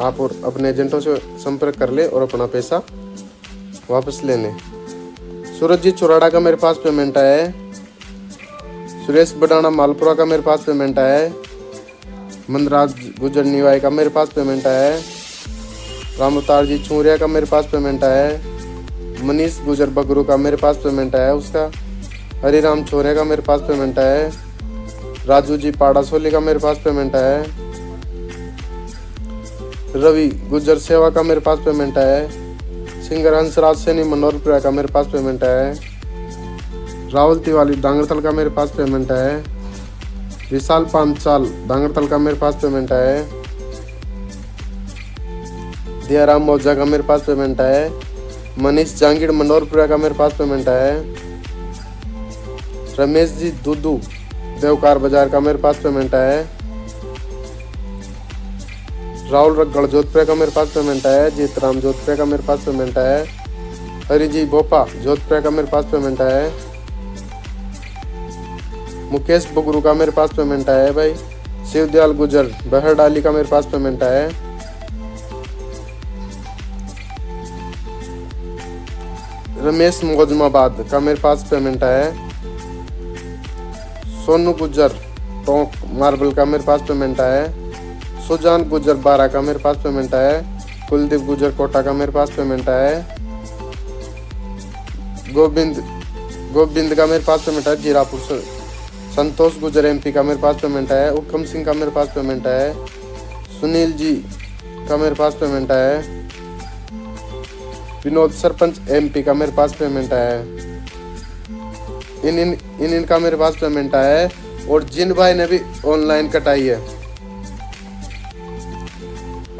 आप और अपने एजेंटों से संपर्क कर ले और अपना पैसा वापस ले लें। सूरज जी चुराड़ा का मेरे पास पेमेंट आया है। सुरेश बडाना मालपुरा का मेरे पास पेमेंट आया है। मंदराज गुजर निवाई का मेरे पास पेमेंट आया है। राम अवतार जी छूरिया का मेरे पास पेमेंट आया है। मनीष गुजर बगरू का मेरे पास पेमेंट आया है उसका। हरिराम छोरे का मेरे पास पेमेंट आया है। राजू जी पाड़ा सोली का मेरे पास पेमेंट आया है। रवि गुजर सेवा का मेरे पास पेमेंट आया है। सिंगर हंसराज सैनी मनोहरपुरा का मेरे पास पेमेंट आया है। राहुल तिवारी डांगरथल का मेरे पास पेमेंट आया है। विशाल पांचाल डांगरथल का मेरे पास पेमेंट आया है। दियाराम मौजा का मेरे पास पेमेंट आया है। मनीष जहांगीर मनोहरपुरा का मेरे पास पेमेंट आया है। रमेश जी दुदू देवकार बाजार का मेरे पास पेमेंट आया है। राहुल रगड़ जोधपुर का मेरे पास पेमेंट आया है। जीतराम जोधपुर का मेरे पास पेमेंट आया है। हरि जी भोपा जोधपुर का मेरे पास पेमेंट आया है। मुकेश बुगरू का मेरे पास पेमेंट आया है भाई। शिवदयाल गुजर बहरडाली का मेरे पास पेमेंट आया है। रमेश मोजमाबाद का मेरे पास पेमेंट आया है। सोनू गुजर टोंक मार्बल का मेरे पास पेमेंट आया है। सुजान गुजर बारा का मेरे पास पेमेंट आया है। कुलदीप गुजर कोटा का मेरे पास पेमेंट आया है। गोविंद का मेरे पास पेमेंट आया है। जीरापुर से संतोष गुजर एमपी का मेरे पास पेमेंट आया है। उक्कम सिंह का मेरे पास पेमेंट आया है। सुनील जी का मेरे पास पेमेंट आया है। विनोद सरपंच एमपी का मेरे पास पेमेंट आया है। इनका मेरे पास पेमेंट आया है। और जिन भाई ने भी ऑनलाइन कटाई है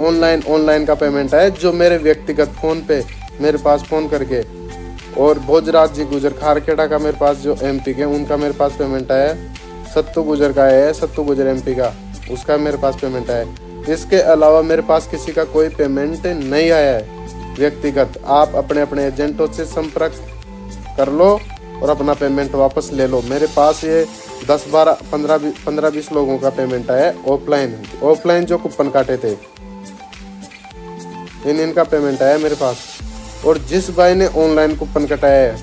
ऑनलाइन का पेमेंट है जो मेरे व्यक्तिगत फोन पे मेरे पास फोन करके। और भोजराज जी गुजर खारखेड़ा का मेरे पास जो एमपी के उनका मेरे पास पेमेंट आया है। सत्तू गुजर का है सत्तू गुजर एमपी का उसका मेरे पास पेमेंट आया है। इसके अलावा मेरे पास किसी का कोई पेमेंट नहीं आया है व्यक्तिगत। आप अपने अपने एजेंटों से संपर्क कर लो और अपना पेमेंट वापस ले लो। मेरे पास ये 10 12 15 20 लोगों का पेमेंट आया है ऑफलाइन जो कूपन काटे थे इनका पेमेंट आया मेरे पास। और जिस भाई ने ऑनलाइन कूपन कटाया है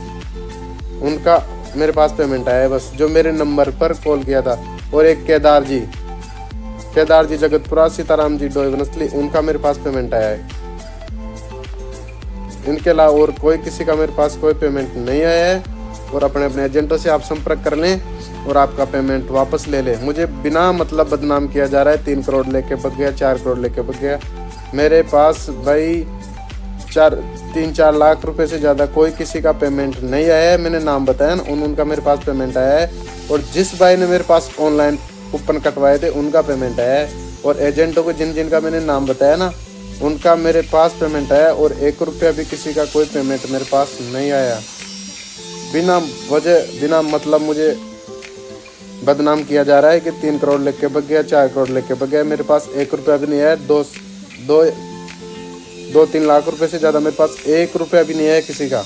उनका मेरे पास पेमेंट आया है बस, जो मेरे नंबर पर कॉल किया था। और एक केदार जी जगतपुरा सीताराम जी डोईवनसली उनका मेरे पास पेमेंट आया है। इनके अलावा और कोई किसी का मेरे पास कोई पेमेंट नहीं आया है। और अपने अपने एजेंटों से आप संपर्क कर लें और आपका पेमेंट वापस ले लें। मुझे बिना मतलब बदनाम किया जा रहा है। 3 करोड़ लेके बच गया, 4 करोड़ लेके बच गया। मेरे पास भाई 3-4 लाख रुपए से ज़्यादा कोई किसी का पेमेंट नहीं आया है। मैंने नाम बताया ना उनका मेरे पास पेमेंट आया है। और जिस भाई ने मेरे पास ऑनलाइन कूपन कटवाए थे उनका पेमेंट आया है। और एजेंटों को जिनका मैंने नाम बताया ना उनका मेरे पास पेमेंट आया। और 1 रुपया भी किसी का कोई पेमेंट मेरे पास नहीं आया। बिना वजह बिना मतलब मुझे बदनाम किया जा रहा है कि 3 करोड़ लेके बच गया, 4 करोड़ लेके बच गया। मेरे पास 1 रुपया भी नहीं आया। 2-3 लाख रुपए से ज़्यादा मेरे पास 1 रुपया भी नहीं है किसी का।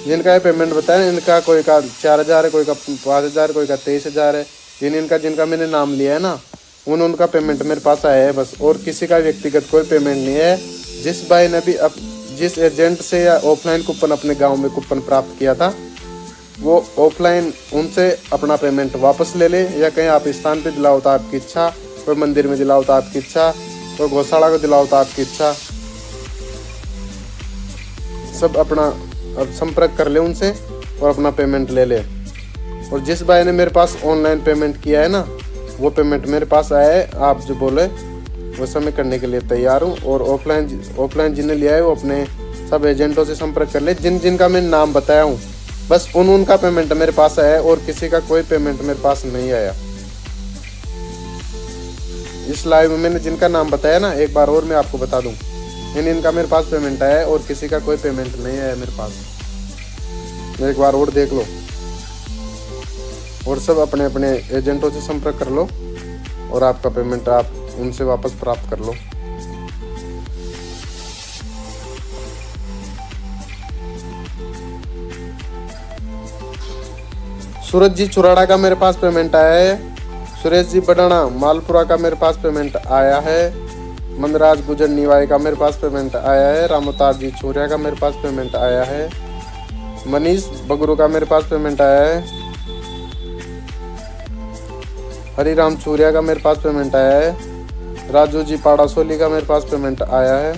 जिनका ये पेमेंट बताया इनका कोई का 4,000 है, कोई का 5,000, कोई का 23,000 है। जिनका मैंने नाम लिया है ना उनका पेमेंट मेरे पास आया है बस। और किसी का व्यक्तिगत कोई पेमेंट नहीं है। जिस भाई ने भी जिस एजेंट से या ऑफलाइन कूपन अपने गांव में कूपन प्राप्त किया था वो ऑफलाइन उनसे अपना पेमेंट वापस ले ले। या कहीं आप स्थान पे दिलाओ तो आपकी इच्छा, कोई मंदिर में दिलाओ तो आपकी इच्छा, कोई गौशाला को दिलाओ तो आपकी इच्छा। सब अपना संपर्क कर ले उनसे और अपना पेमेंट ले ले। और जिस भाई ने मेरे पास ऑनलाइन पेमेंट किया है ना वो पेमेंट मेरे पास आया है। आप जो बोले वो समय करने के लिए तैयार हूँ। और ऑफलाइन जिन्हें लिया है वो अपने सब एजेंटों से संपर्क कर ले जिनका मैं नाम बताया हूँ बस उनका पेमेंट मेरे पास आया है। और किसी का कोई पेमेंट मेरे पास नहीं आया। इस लाइव में मैंने जिनका नाम बताया ना एक बार और मैं आपको बता दूं इनका मेरे पास पेमेंट आया है और किसी का कोई पेमेंट नहीं आया मेरे पास। एक बार और देख लो। और सब अपने अपने एजेंटों से संपर्क कर लो और आपका पेमेंट आप उनसे वापस प्राप्त कर लो। सूरज जी चुराड़ा का मेरे पास पेमेंट आया है। सुरेश जी बडाना मालपुरा का मेरे पास पेमेंट आया है। मनराज गुजर निवाई का मेरे पास पेमेंट आया है। रामोतार जी छूरिया का मेरे पास पेमेंट आया है। मनीष बगरू का मेरे पास पेमेंट आया है। हरिराम छूरिया का मेरे पास पेमेंट आया है। राजू जी पाड़ासोली का मेरे पास पेमेंट आया है।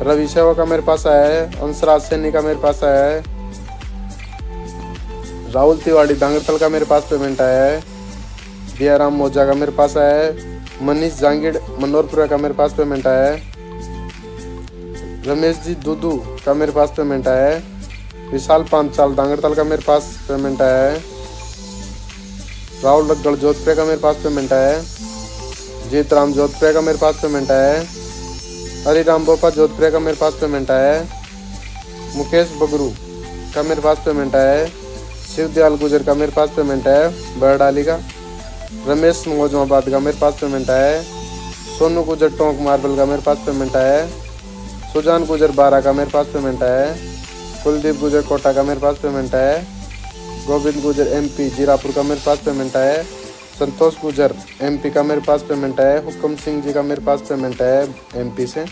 रवि सेवा का मेरे पास आया है। अंशराज सैनी का मेरे पास आया है। राहुल तिवाड़ी दांगरतल का मेरे पास पेमेंट आया है। दियाराम मोजा का मेरे पास आया है। मनीष जांगिड़ मनोरपुरा का मेरे पास पेमेंट आया है। रमेश जी दूदू का मेरे पास पेमेंट आया है। विशाल पांचाल दांगरतल का मेरे पास पेमेंट आया है। राहुल लग्गड़ जोधपुर का मेरे पास पेमेंट आया है। जीतराम जोधपुर का मेरे पास पेमेंट आया है। हरिराम बोपा जोधपुर का मेरे पास पेमेंट आया है। मुकेश बगरू का मेरे पास पेमेंट आया है। शिवदयाल गुजर का मेरे पास पेमेंट आया है बरडाली का। रमेश मौजमाबाद का मेरे पास पेमेंट आया है। सोनू गुजर टोंक मार्बल का मेरे पास पेमेंट आया है। सुजान गुजर बारा का मेरे पास पेमेंट आया है। कुलदीप गुजर कोटा का मेरे पास पेमेंट आया है। गोविंद गुजर एमपी जीरापुर का मेरे पास पेमेंट आया है। संतोष गुजर एमपी का मेरे पास पेमेंट आया है। हुक्म सिंह जी का मेरे पास पेमेंट आया है एमपी से।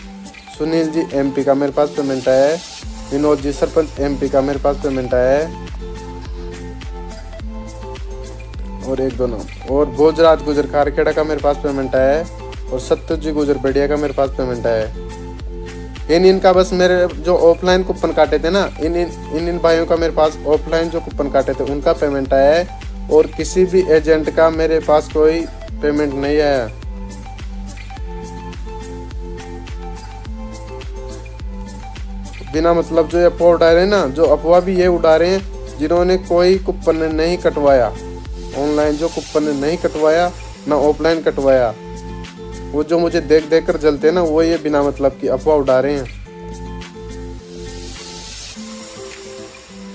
सुनील जी एमपी का मेरे पास पेमेंट आया है। विनोद जी सरपंच एमपी का मेरे पास पेमेंट आया है। और एक दो नाम और भोजराज गुजर खारखेड़ा का मेरे पास पेमेंट आया है। और सत्यज जी गुजर बढ़िया का मेरे पास पेमेंट आया है। इनका बस मेरे जो ऑफलाइन कूपन काटे थे ना, इन भाइयों का मेरे पास ऑफलाइन जो कूपन काटे थे उनका पेमेंट आया है। और किसी भी एजेंट का मेरे पास कोई पेमेंट नहीं आया। बिना मतलब जो अफवाह उड़ा रहे हैं ना, जो अफवाह भी ये उड़ा रहे हैं जिन्होंने कोई कूपन नहीं कटवाया, ऑनलाइन जो कूपन नहीं कटवाया ना ऑफलाइन कटवाया, वो जो मुझे देख देख कर जलते हैं ना, वो ये बिना मतलब की अफवाह उड़ा रहे हैं।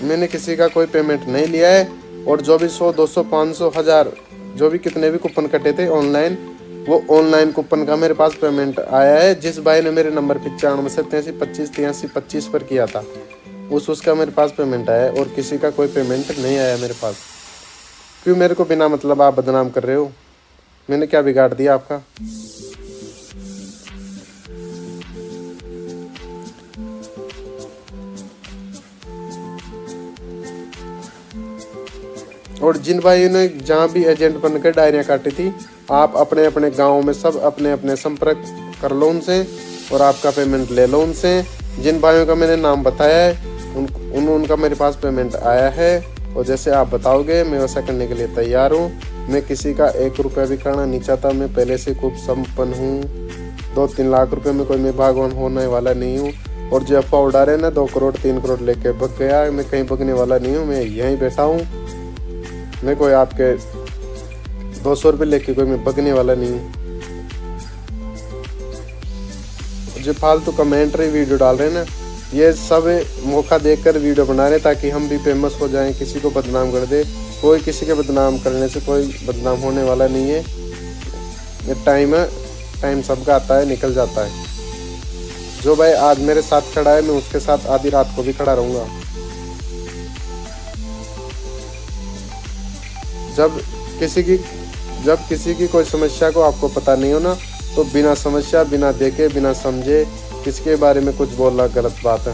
मैंने किसी का कोई पेमेंट नहीं लिया है। और जो भी 100, 200, 500, 1000 जो भी कितने भी कूपन कटे थे ऑनलाइन, वो ऑनलाइन कूपन का मेरे पास पेमेंट आया है। जिस भाई ने मेरे नंबर 95 पर किया था उसका मेरे पास पेमेंट आया है। और किसी का कोई पेमेंट नहीं आया मेरे पास। क्यों मेरे को बिना मतलब आप बदनाम कर रहे हो? मैंने क्या बिगाड़ दिया आपका? और जिन भाइयों ने जहाँ भी एजेंट बनकर डायरियाँ काटी थी, आप अपने अपने गाँव में सब अपने अपने संपर्क कर लो उनसे और आपका पेमेंट ले लो उनसे। जिन भाइयों का मैंने नाम बताया है उनका मेरे पास पेमेंट आया है। और जैसे आप बताओगे मैं वैसा करने के लिए तैयार हूँ। मैं किसी का 1 रुपया भी करना नहीं चाहता। मैं पहले से खूब संपन्न हूँ। 2-3 लाख रुपए में कोई मैं भागवान होने वाला नहीं हूँ। और जो अफवाह उड़ा रहे ना 2 करोड़ 3 करोड़ लेके भग गया, मैं कहीं भगने वाला नहीं हूँ। मैं यहीं बैठा हूँ। मैं कोई आपके 200 रुपये लेके कोई मैं भगने वाला नहीं हूँ। जो फालतू कमेंट्री वीडियो डाल रहे हैं ना, ये सब मौका देकर वीडियो बना रहे ताकि हम भी फेमस हो जाएं, किसी को बदनाम कर दे। कोई किसी के बदनाम करने से कोई बदनाम होने वाला नहीं है। ये टाइम सबका आता है, निकल जाता है। जो भाई आज मेरे साथ खड़ा है मैं उसके साथ आधी रात को भी खड़ा रहूँगा। जब किसी की कोई समस्या को आपको पता नहीं हो ना, तो बिना समस्या, बिना देखे, बिना समझे किसके बारे में कुछ बोलना गलत बात है।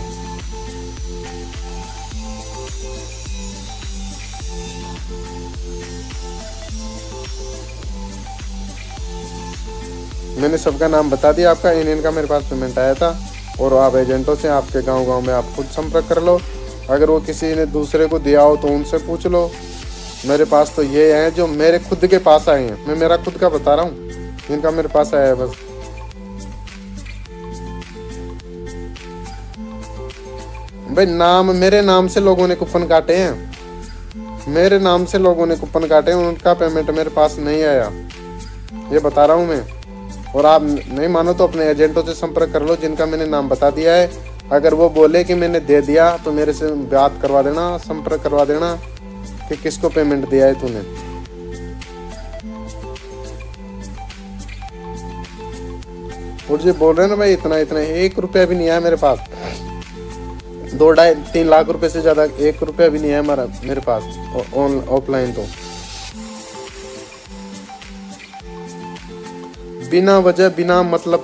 मैंने सबका नाम बता दिया आपका। इनका मेरे पास पेमेंट आया था। और आप एजेंटों से आपके गांव में आप खुद संपर्क कर लो। अगर वो किसी ने दूसरे को दिया हो तो उनसे पूछ लो। मेरे पास तो ये हैं जो मेरे खुद के पास आए हैं। मैं मेरा खुद का बता रहा हूँ। इनका मेरे पास आया है बस। भाई मेरे नाम से लोगों ने कूपन काटे हैं। मेरे नाम से लोगों ने कूपन काटे हैं, उनका पेमेंट मेरे पास नहीं आया। ये बता रहा हूँ मैं। और आप नहीं मानो तो अपने एजेंटों से संपर्क कर लो जिनका मैंने नाम बता दिया है। अगर वो बोले कि मैंने दे दिया तो मेरे से बात करवा देना, संपर्क करवा देना कि किसको पेमेंट दिया है तूने। और जो बोल रहे हैं ना भाई इतना 1 रुपया भी नहीं आया मेरे पास। 2-3 लाख रुपए से ज्यादा 1 रुपया भी नहीं है मेरे पास ऑफलाइन। तो बिना वजह बिना मतलब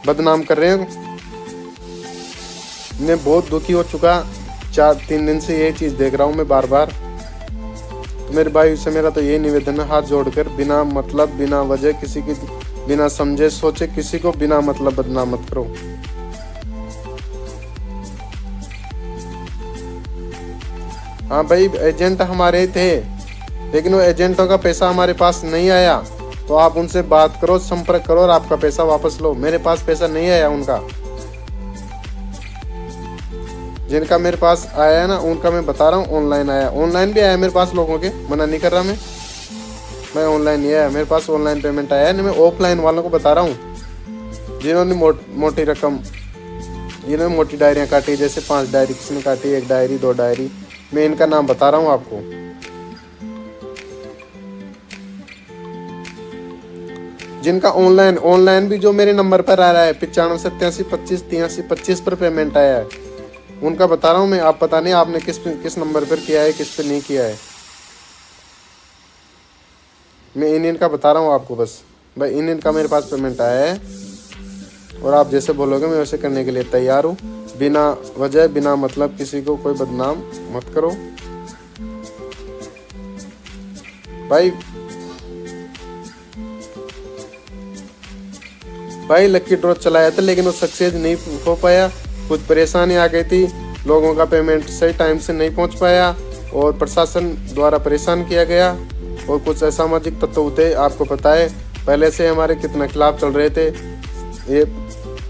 बदनाम कर रहे हैं। मैं बहुत दुखी हो चुका, 4-3 दिन से यही चीज देख रहा हूँ मैं बार बार। तो मेरे भाई से मेरा तो यही निवेदन है, हाथ जोड़कर बिना मतलब बिना वजह किसी की बिना समझे सोचे किसी को बिना मतलब बदनाम मत करो। हाँ भाई, एजेंट हमारे थे, लेकिन वो एजेंटों का पैसा हमारे पास नहीं आया। तो आप उनसे बात करो, संपर्क करो और आपका पैसा वापस लो। मेरे पास पैसा नहीं आया उनका। जिनका मेरे पास आया है ना, उनका मैं बता रहा हूँ ऑनलाइन आया। ऑनलाइन भी आया मेरे पास लोगों के, मना नहीं कर रहा मैं ऑनलाइन नहीं आया, मेरे पास ऑनलाइन पेमेंट आया है। मैं ऑफलाइन वालों को बता रहा हूँ जिन्होंने मोटी रकम, जिन्होंने मोटी डायरियाँ काटी, जैसे 5 डायरी किसी ने काटी, 1 डायरी 2 डायरी, मैं इनका नाम बता रहा हूँ आपको। जिनका ऑनलाइन भी जो मेरे नंबर पर आ रहा है 95 87 25 83 25 पर पेमेंट आया है, उनका बता रहा हूँ मैं। आप पता नहीं आपने किस नंबर पर किया है, किस पर नहीं किया है। मैं इनका बता रहा हूँ आपको बस। भाई इनका मेरे पास पेमेंट आया है और आप जैसे बोलोगे मैं वैसे करने के लिए तैयार हूँ। बिना वजह बिना मतलब किसी को कोई बदनाम मत करो। भाई लकी ड्रॉ चलाया था लेकिन वो सक्सेस नहीं हो पाया। कुछ परेशानी आ गई थी, लोगों का पेमेंट सही टाइम से नहीं पहुंच पाया और प्रशासन द्वारा परेशान किया गया। और कुछ असामाजिक तत्व थे, आपको पता है पहले से हमारे कितना खिलाफ चल रहे थे। ये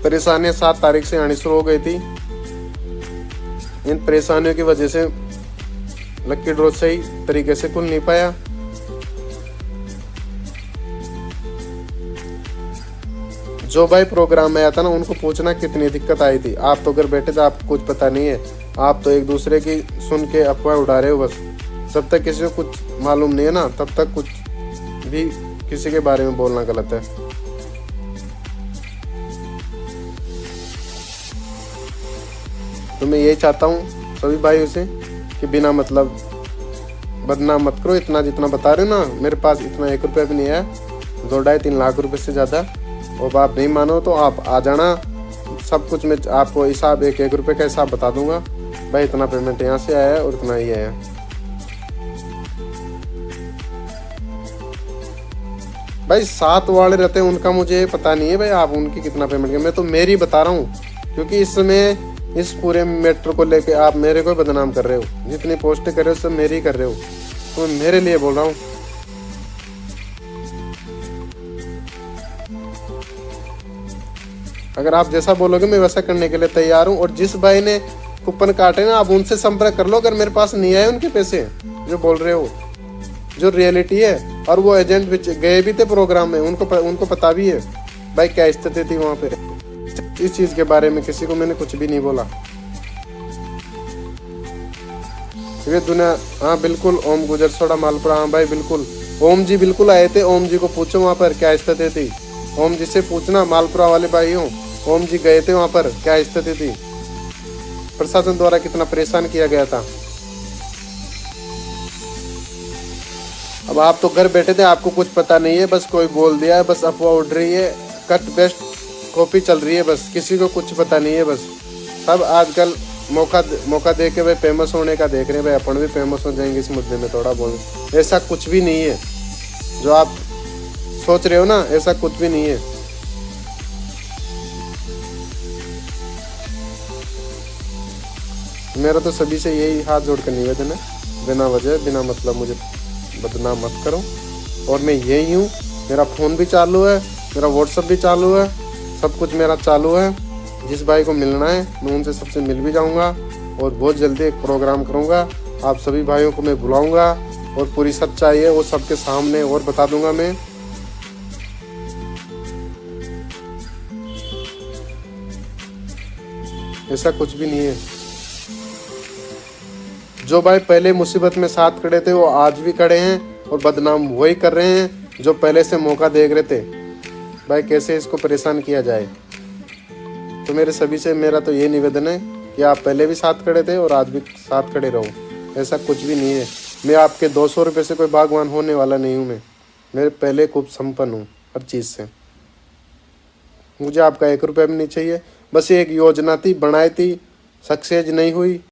परेशानियां 7 तारीख से आनी शुरू हो गई थी। इन परेशानियों की वजह से लकी ड्रॉ सही तरीके से खुल नहीं पाया। जो भाई प्रोग्राम में आया था ना, उनको पूछना कितनी दिक्कत आई थी। आप तो घर बैठे थे, आपको कुछ पता नहीं है। आप तो एक दूसरे की सुन के अफवाह उड़ा रहे हो बस। जब तक किसी को कुछ मालूम नहीं है ना, तब तक कुछ भी किसी के बारे में बोलना गलत है। तो मैं यही चाहता हूँ सभी भाइयों से कि बिना मतलब बदनाम मत करो। इतना जितना बता रहे हो ना, मेरे पास इतना 1 रुपया भी नहीं है, 2-2.5-3 लाख रुपए से ज़्यादा। और आप नहीं मानो तो आप आ जाना, सब कुछ मैं आपको हिसाब 1-1 रुपये का हिसाब बता दूंगा। भाई इतना पेमेंट यहाँ से आया है और इतना ही आया। भाई 7 वाले रहते हैं, उनका मुझे पता नहीं है भाई आप उनकी कितना पेमेंट किया। मैं तो मेरी बता रहा हूँ, क्योंकि इस समय इस पूरे मैटर को लेके आप मेरे को बदनाम कर रहे हो। जितनी पोस्ट कर रहे हो सब मेरी कर रहे हो, तो मैं मेरे लिए बोल रहा हूँ। अगर आप जैसा बोलोगे मैं वैसा करने के लिए तैयार हूँ। और जिस भाई ने कूपन काटे ना, आप उनसे संपर्क कर लो। अगर मेरे पास नहीं आए उनके पैसे जो बोल रहे हो, जो रियलिटी है। और वो एजेंट गए भी थे प्रोग्राम में, उनको पता भी है भाई क्या स्थिति थी वहाँ पे। इस चीज के बारे में किसी को मैंने कुछ भी नहीं बोला। ये दुनिया, हाँ बिल्कुल, ओम गुजरसोड़ा मालपुरा, हाँ भाई बिल्कुल, ओम जी बिल्कुल आए थे। ओम जी को पूछो वहाँ पर क्या स्थिति थी। ओम जी से पूछना, मालपुरा वाले भाई हो, ओम जी गए थे वहाँ पर, क्या स्थिति थी, प्रशासन द्वारा कितना परेशान किया गया था। अब आप तो घर बैठे थे, आपको कुछ पता नहीं है, बस कोई बोल दिया है, बस अफवाह उड़ रही है, कट बेस्ट कॉपी चल रही है, बस किसी को कुछ पता नहीं है। बस सब आजकल मौका दे के भाई फेमस होने का देख रहे हैं। भाई अपन भी फेमस हो जाएंगे इस मुद्दे में, थोड़ा बोल। ऐसा कुछ भी नहीं है जो आप सोच रहे हो ना, ऐसा कुछ भी नहीं है। मेरा तो सभी से यही हाथ जोड़कर निवेदन है, बिना वजह बिना मतलब मुझे बदनाम मत करो। और मैं यही हूँ, मेरा फ़ोन भी चालू है, मेरा व्हाट्सएप भी चालू है, सब कुछ मेरा चालू है। जिस भाई को मिलना है मैं उनसे सबसे मिल भी जाऊँगा और बहुत जल्दी एक प्रोग्राम करूँगा। आप सभी भाइयों को मैं बुलाऊँगा और पूरी सच्चाई है वो सबके सामने और बता दूँगा मैं। ऐसा कुछ भी नहीं है। जो भाई पहले मुसीबत में साथ खड़े थे वो आज भी खड़े हैं और बदनाम वही कर रहे हैं जो पहले से मौका देख रहे थे। भाई कैसे इसको परेशान किया जाए। तो मेरे सभी से मेरा तो ये निवेदन है कि आप पहले भी साथ खड़े थे और आज भी साथ खड़े रहो। ऐसा कुछ भी नहीं है। मैं आपके 200 रुपये से कोई भगवान होने वाला नहीं हूँ। मैं पहले खूब संपन्न हूँ हर चीज़ से। मुझे आपका 1 रुपया भी नहीं चाहिए। बस ये एक योजना थी, बनाई थी, सक्सेस नहीं हुई।